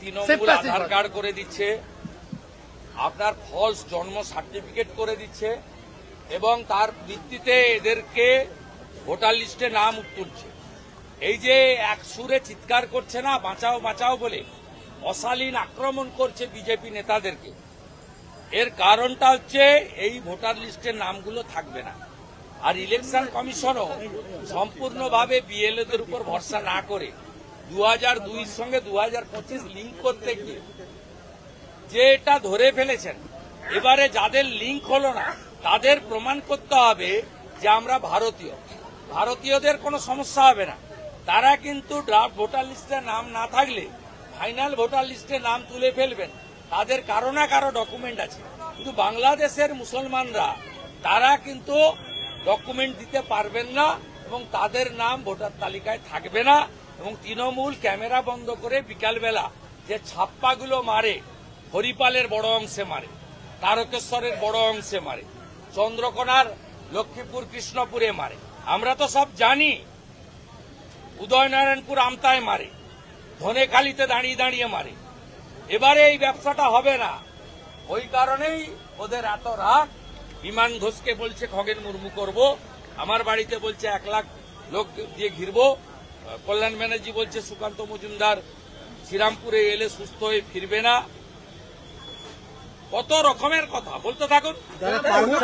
তৃণমূল আধার card করে দিচ্ছে, আপনার ফলস জন্ম সার্টিফিকেট করে দিচ্ছে এবং তার ভিত্তিতে এদেরকে ভোটার লিস্টে নাম তুলছে। এই যে এক সুরে চিৎকার করছে না বাঁচাও বাঁচাও বলে, অশালীন আক্রমণ করছে বিজেপি নেতাদেরকে, এর কারণটা হচ্ছে এই ভোটার লিস্টের নামগুলো থাকবে না। আর ইলেকশন কমিশনও সম্পূর্ণভাবে বিএলওদের উপর ভরসা না করে 2002 সঙ্গে 2025 লিঙ্ক করতে গিয়ে যে এটা ধরে ফেলেছেন, এবারে যাদের লিঙ্ক হলো না তাদের প্রমাণ করতে হবে যে আমরা ভারতীয়। ভারতীয়দের কোনো সমস্যা হবে না, তারা কিন্তু ড্রাফট ভোটার লিস্টে নাম না থাকলে ফাইনাল ভোটার লিস্টে নাম তুলে ফেলবেন, তাদের কারো না কারো ডকুমেন্ট আছে। কিন্তু বাংলাদেশের মুসলমানরা তারা কিন্তু ডকুমেন্ট দিতে পারবেন না এবং তাদের নাম ভোটার তালিকায় থাকবে না। এবং তৃণমূল ক্যামেরা বন্ধ করে বিকালবেলা যে ছাপ্পাগুলো মারে, হরিপালের বড় অংশে মারে, তারকেশ্বরের বড় অংশে মারে, চন্দ্রকোনার লক্ষ্মীপুর কৃষ্ণপুরে মারে, আমরা তো সব জানি। উদয়নারায়ণপুর আমতায় মারে, ধনেখালিতে দাঁড়িয়ে দাঁড়িয়ে মারে। এবারে এই ব্যবসাটা হবে না, ওই কারণেই ওদের এত রাগ। বিমান ঘোষকে বলছে খগেন মুর্মু করব, আমার বাড়িতে বলছে 1 লাখ লোক দিয়ে ঘিরব, কল্যাণ ব্যানার্জি বলছে সুকান্ত মজুমদার শ্রীরামপুরে এলে সুস্থ হয়ে ফিরবে না। কত রকমের কথা বলতে থাকুন।